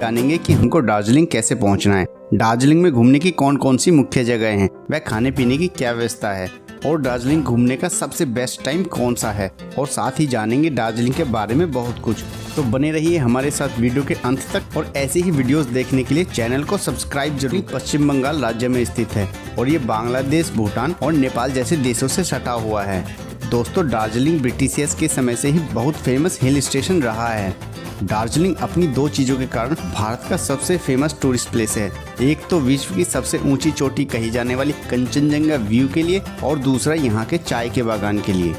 जानेंगे कि हमको दार्जिलिंग कैसे पहुंचना है, दार्जिलिंग में घूमने की कौन कौन सी मुख्य जगह हैं, वह खाने पीने की क्या व्यवस्था है और दार्जिलिंग घूमने का सबसे बेस्ट टाइम कौन सा है, और साथ ही जानेंगे दार्जिलिंग के बारे में बहुत कुछ। तो बने रहिए हमारे साथ वीडियो के अंत तक और ऐसे ही वीडियोस देखने के लिए चैनल को सब्सक्राइब जरूर। पश्चिम बंगाल राज्य में स्थित है और ये बांग्लादेश, भूटान और नेपाल जैसे देशों से सटा हुआ है। दोस्तों, दार्जिलिंग ब्रिटिशियर्स के समय से ही बहुत फेमस हिल स्टेशन रहा है। दार्जिलिंग अपनी दो चीजों के कारण भारत का सबसे फेमस टूरिस्ट प्लेस है। एक तो विश्व की सबसे ऊंची चोटी कही जाने वाली कंचनजंगा व्यू के लिए और दूसरा यहाँ के चाय के बागान के लिए।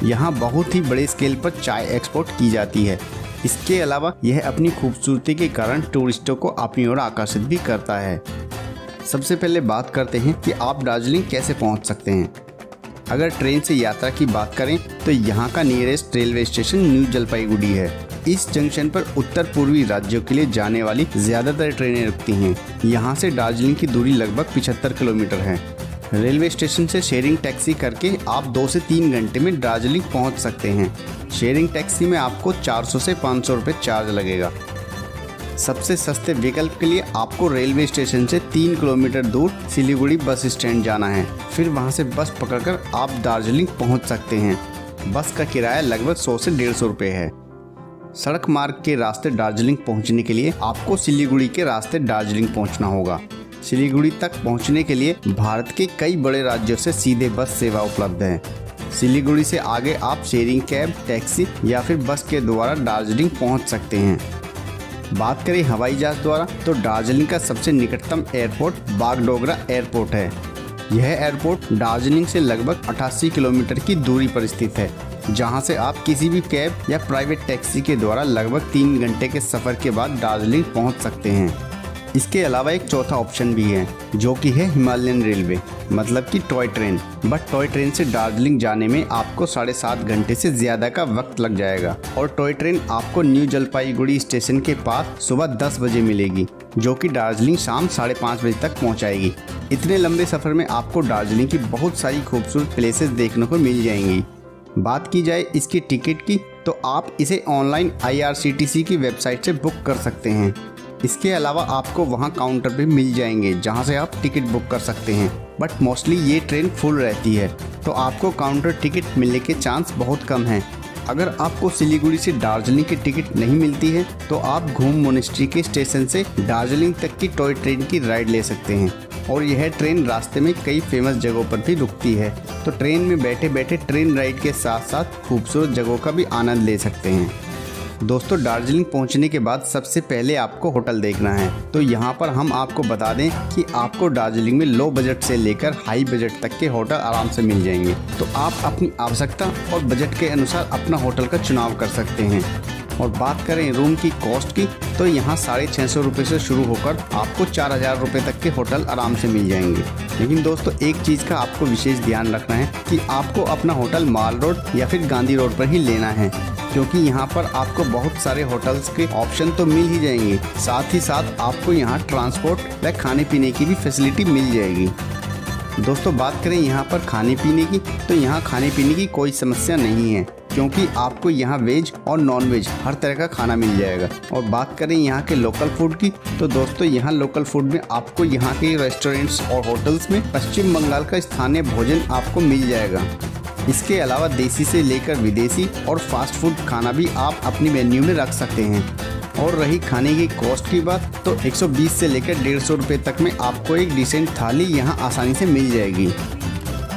यहाँ बहुत ही बड़े स्केल पर चाय एक्सपोर्ट की जाती है। इसके अलावा यह अपनी खूबसूरती के कारण टूरिस्टों को अपनी ओर आकर्षित भी करता है। सबसे पहले बात करते हैं कि आप दार्जिलिंग कैसे पहुँच सकते हैं। अगर ट्रेन से यात्रा की बात करें तो यहाँ का nearest railway station new Jalpaiguri है। इस जंक्शन पर उत्तर पूर्वी राज्यों के लिए जाने वाली ज्यादातर ट्रेनें रुकती हैं। यहाँ से दार्जिलिंग की दूरी लगभग 75 किलोमीटर है। रेलवे स्टेशन से शेयरिंग टैक्सी करके आप 2 से 3 घंटे में दार्जिलिंग पहुँच सकते हैं। शेयरिंग टैक्सी में आपको 400 से 500 रुपये चार्ज लगेगा। सबसे सस्ते विकल्प के लिए आपको रेलवे स्टेशन से 3 किलोमीटर दूर सिलीगुड़ी बस स्टैंड जाना है। फिर वहां से बस पकड़कर आप दार्जिलिंग पहुंच सकते हैं। बस का किराया लगभग 100 से 150 रुपये है। सड़क मार्ग के रास्ते दार्जिलिंग पहुंचने के लिए आपको सिलीगुड़ी के रास्ते दार्जिलिंग पहुंचना होगा। सिलीगुड़ी तक पहुंचने के लिए भारत के कई बड़े राज्यों से सीधे बस सेवा उपलब्ध है। सिलीगुड़ी से आगे आप शेयरिंग कैब, टैक्सी या फिर बस के द्वारा दार्जिलिंग पहुँच सकते हैं। बात करें हवाई जहाज द्वारा तो दार्जिलिंग का सबसे निकटतम एयरपोर्ट बागडोगरा एयरपोर्ट है। यह एयरपोर्ट दार्जिलिंग से लगभग 88 किलोमीटर की दूरी पर स्थित है, जहां से आप किसी भी कैब या प्राइवेट टैक्सी के द्वारा लगभग 3 घंटे के सफर के बाद दार्जिलिंग पहुंच सकते हैं। इसके अलावा एक चौथा ऑप्शन भी है जो कि है हिमालयन रेलवे, मतलब कि toy train. But toy train से दार्जिलिंग जाने में आपको 7.5 घंटे से ज्यादा का वक्त लग जाएगा और टॉय ट्रेन आपको न्यू जलपाईगुड़ी स्टेशन के पास सुबह 10 बजे मिलेगी, जो कि दार्जिलिंग शाम 5:30 बजे तक पहुंचाएगी। इतने लंबे सफर में आपको दार्जिलिंग की बहुत सारी खूबसूरत प्लेसेस देखने को मिल जाएंगी। बात की जाए इसकी टिकट की तो आप इसे ऑनलाइन IRCTC की वेबसाइट से बुक कर सकते हैं। इसके अलावा आपको वहां काउंटर भी मिल जाएंगे जहां से आप टिकट बुक कर सकते हैं। बट मोस्टली ये ट्रेन फुल रहती है तो आपको काउंटर टिकट मिलने के चांस बहुत कम हैं। अगर आपको सिलीगुड़ी से दार्जिलिंग की टिकट नहीं मिलती है तो आप घूम मोनेस्ट्री के स्टेशन से दार्जिलिंग तक की टॉय ट्रेन की राइड ले सकते हैं और यह ट्रेन रास्ते में कई फेमस जगहों पर भी रुकती है। तो ट्रेन में बैठे बैठे ट्रेन राइड के साथ साथ खूबसूरत जगहों का भी आनंद ले सकते हैं। दोस्तों, दार्जिलिंग पहुंचने के बाद सबसे पहले आपको होटल देखना है। तो यहाँ पर हम आपको बता दें कि आपको दार्जिलिंग में लो बजट से लेकर हाई बजट तक के होटल आराम से मिल जाएंगे। तो आप अपनी आवश्यकता और बजट के अनुसार अपना होटल का चुनाव कर सकते हैं। और बात करें रूम की कॉस्ट की तो यहाँ 650 रुपये से शुरू होकर आपको 4000 रुपये तक के होटल आराम से मिल जाएंगे। लेकिन दोस्तों, एक चीज़ का आपको विशेष ध्यान रखना है कि आपको अपना होटल माल रोड या फिर गांधी रोड पर ही लेना है, क्योंकि यहाँ पर आपको बहुत सारे होटल्स के ऑप्शन तो मिल ही जाएंगे, साथ ही साथ आपको यहाँ ट्रांसपोर्ट व खाने पीने की भी फैसिलिटी मिल जाएगी। दोस्तों, बात करें यहाँ पर खाने पीने की तो यहाँ खाने पीने की कोई समस्या नहीं है, क्योंकि आपको यहाँ वेज और नॉन वेज हर तरह का खाना मिल जाएगा। और बात करें यहाँ के लोकल फूड की तो दोस्तों, यहाँ लोकल फूड में आपको यहाँ के रेस्टोरेंट्स और होटल्स में पश्चिम बंगाल का स्थानीय भोजन आपको मिल जाएगा। इसके अलावा देसी से लेकर विदेशी और फास्ट फूड खाना भी आप अपनी मेन्यू में रख सकते हैं। और रही खाने की कॉस्ट की बात तो 120 से लेकर 150 रुपये तक में आपको एक डिसेंट थाली यहाँ आसानी से मिल जाएगी।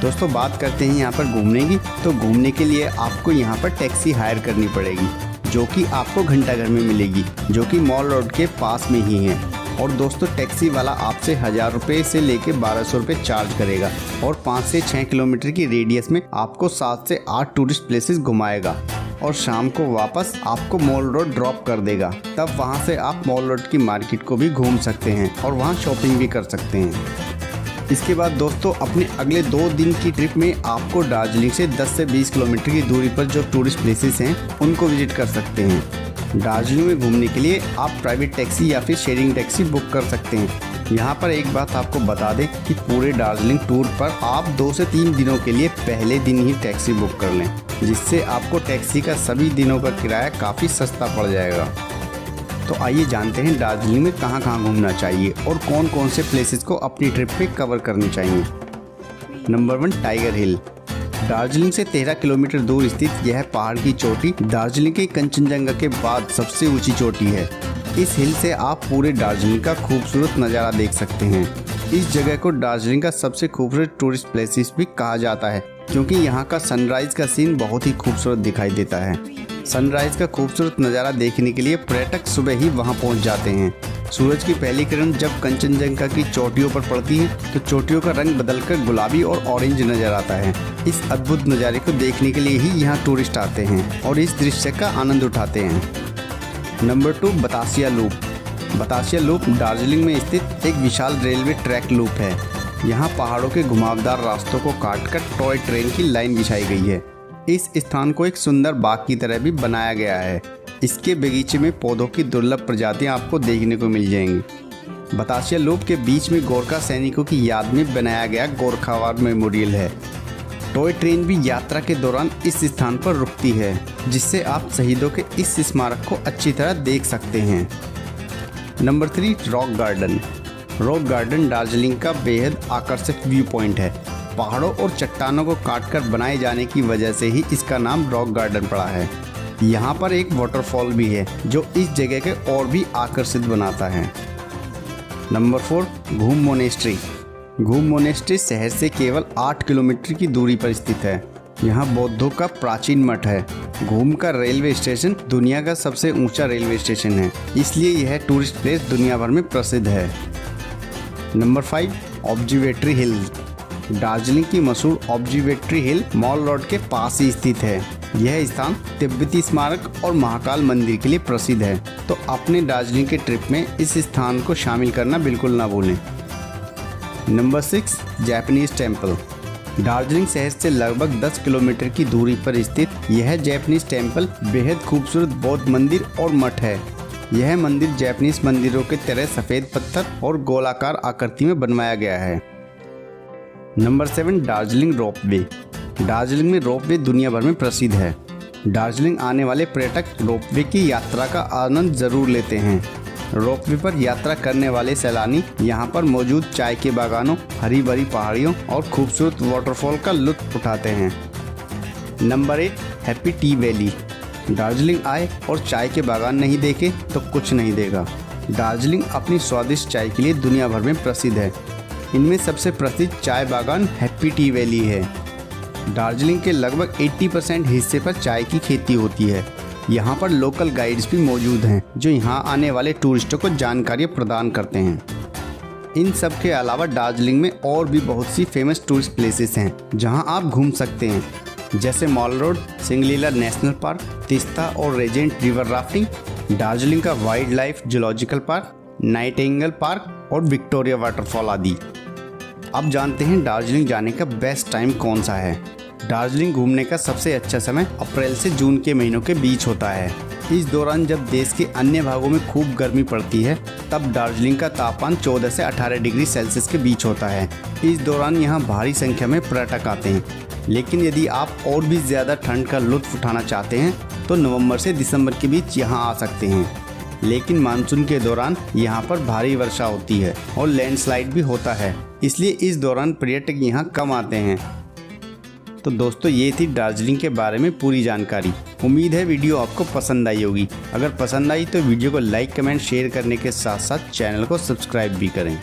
दोस्तों, बात करते हैं यहाँ पर घूमने की तो घूमने के लिए आपको यहाँ पर टैक्सी हायर करनी पड़ेगी, जो कि आपको घंटाघर में मिलेगी, जो कि मॉल रोड के पास में ही है। और दोस्तों, टैक्सी वाला आपसे 1000 रुपये से लेकर 1200 रुपये चार्ज करेगा और 5 से 6 किलोमीटर की रेडियस में आपको 7 से 8 टूरिस्ट प्लेसेस घुमाएगा और शाम को वापस आपको मॉल रोड ड्रॉप कर देगा। तब वहां से आप मॉल रोड की मार्केट को भी घूम सकते हैं और वहां शॉपिंग भी कर सकते हैं। इसके बाद दोस्तों, अपने अगले 2 दिन की ट्रिप में आपको दार्जिलिंग से 10 से 20 किलोमीटर की दूरी पर जो टूरिस्ट प्लेसेस हैं उनको विजिट कर सकते हैं। दार्जिलिंग में घूमने के लिए आप प्राइवेट टैक्सी या फिर शेयरिंग टैक्सी बुक कर सकते हैं। यहाँ पर एक बात आपको बता दें कि पूरे दार्जिलिंग टूर पर आप 2 से 3 दिनों के लिए पहले दिन ही टैक्सी बुक कर लें, जिससे आपको टैक्सी का सभी दिनों का किराया काफ़ी सस्ता पड़ जाएगा। तो आइए जानते हैं दार्जिलिंग में कहाँ कहाँ घूमना चाहिए और कौन कौन से प्लेसेस को अपनी ट्रिप पे कवर करनी चाहिए। नंबर 1, टाइगर हिल। दार्जिलिंग से 13 किलोमीटर दूर स्थित यह पहाड़ की चोटी दार्जिलिंग के कंचनजंगा के बाद सबसे ऊंची चोटी है। इस हिल से आप पूरे दार्जिलिंग का खूबसूरत नज़ारा देख सकते हैं। इस जगह को दार्जिलिंग का सबसे खूबसूरत टूरिस्ट प्लेसेस भी कहा जाता है क्योंकि यहाँ का सनराइज का सीन बहुत ही खूबसूरत दिखाई देता है। सनराइज का खूबसूरत नज़ारा देखने के लिए पर्यटक सुबह ही वहाँ पहुँच जाते हैं। सूरज की पहली किरण जब कंचनजंगा की चोटियों पर पड़ती है तो चोटियों का रंग बदलकर गुलाबी और ऑरेंज नजर आता है। इस अद्भुत नज़ारे को देखने के लिए ही यहाँ टूरिस्ट आते हैं और इस दृश्य का आनंद उठाते हैं। Number 2, Batasia loop. Batasia loop Darjeeling में स्थित एक विशाल रेलवे ट्रैक लूप है। यहाँ पहाड़ों के घुमावदार रास्तों को काटकर टॉय ट्रेन की लाइन बिछाई गई है। इस स्थान को एक सुंदर बाग की तरह भी बनाया गया है। इसके बगीचे में पौधों की दुर्लभ प्रजातियां आपको देखने को मिल जाएंगी। बतासिया लूप के बीच में गोरखा सैनिकों की याद में बनाया गया गोरखा वार मेमोरियल है। टॉय ट्रेन भी यात्रा के दौरान इस स्थान पर रुकती है, जिससे आप शहीदों के इस स्मारक को अच्छी तरह देख सकते हैं। Number 3, rock garden. Rock garden Darjeeling का बेहद आकर्षक व्यू पॉइंट है। पहाड़ों और चट्टानों को काटकर बनाए जाने की वजह से ही इसका नाम रॉक गार्डन पड़ा है। यहाँ पर एक वाटरफॉल भी है जो इस जगह के और भी आकर्षित बनाता है। नंबर 4, घूम मोनेस्ट्री। घूम मोनेस्ट्री शहर से केवल 8 किलोमीटर की दूरी पर स्थित है। यहाँ बौद्धों का प्राचीन मठ है। घूम का रेलवे स्टेशन दुनिया का सबसे ऊंचा रेलवे स्टेशन है, इसलिए यह टूरिस्ट प्लेस दुनिया भर में प्रसिद्ध है। नंबर 5, ऑब्जर्वेटरी हिल। दार्जिलिंग की मशहूर ऑब्जर्वेटरी हिल मॉल रोड के पास ही स्थित है। यह स्थान तिब्बती स्मारक और महाकाल मंदिर के लिए प्रसिद्ध है, तो अपने दार्जिलिंग के ट्रिप में इस स्थान को शामिल करना बिल्कुल ना भूलें। Number 6, Japanese temple. दार्जिलिंग शहर से लगभग 10 किलोमीटर की दूरी पर स्थित यह जापानीज टेम्पल बेहद खूबसूरत बौद्ध मंदिर और मठ है। यह मंदिर जापानीज मंदिरों की तरह सफ़ेद पत्थर और गोलाकार आकृति में बनवाया गया है। Number 7, Darjeeling ropeway. दार्जिलिंग में रोपवे दुनिया भर में प्रसिद्ध है। दार्जिलिंग आने वाले पर्यटक रोपवे की यात्रा का आनंद जरूर लेते हैं। रोपवे पर यात्रा करने वाले सैलानी यहाँ पर मौजूद चाय के बागानों, हरी भरी पहाड़ियों और खूबसूरत वाटरफॉल का लुत्फ उठाते हैं। Number 8, happy T valley. Darjeeling आए और चाय के बागान नहीं देखे तो कुछ नहीं देगा। दार्जिलिंग अपनी स्वादिष्ट चाय के लिए दुनिया भर में प्रसिद्ध है। इनमें सबसे प्रसिद्ध चाय बागान हैप्पी टी वैली है। दार्जिलिंग के लगभग 80% हिस्से पर चाय की खेती होती है। यहाँ पर लोकल गाइड्स भी मौजूद हैं जो यहाँ आने वाले टूरिस्टों को जानकारी प्रदान करते हैं। इन सब के अलावा दार्जिलिंग में और भी बहुत सी फेमस टूरिस्ट प्लेसेस हैं जहाँ आप घूम सकते हैं, जैसे mall road, Singalila national park, Teesta और रेजेंट रिवर राफ्टिंग, दार्जिलिंग का wild life zoological park, Nightingale park और विक्टोरिया वाटरफॉल आदि। अब जानते हैं दार्जिलिंग जाने का बेस्ट टाइम कौन सा है। दार्जिलिंग घूमने का सबसे अच्छा समय अप्रैल से जून के महीनों के बीच होता है। इस दौरान जब देश के अन्य भागों में खूब गर्मी पड़ती है, तब दार्जिलिंग का तापमान 14 से 18 डिग्री सेल्सियस के बीच होता है। इस दौरान यहाँ भारी संख्या में पर्यटक आते हैं। लेकिन यदि आप और भी ज़्यादा ठंड का लुत्फ उठाना चाहते हैं तो नवंबर से दिसंबर के बीच यहाँ आ सकते हैं। लेकिन मानसून के दौरान यहाँ पर भारी वर्षा होती है और लैंडस्लाइड भी होता है, इसलिए इस दौरान पर्यटक यहाँ कम आते हैं। तो दोस्तों, ये थी दार्जिलिंग के बारे में पूरी जानकारी। उम्मीद है वीडियो आपको पसंद आई होगी। अगर पसंद आई तो वीडियो को लाइक, कमेंट, शेयर करने के साथ साथ चैनल को सब्सक्राइब भी करें।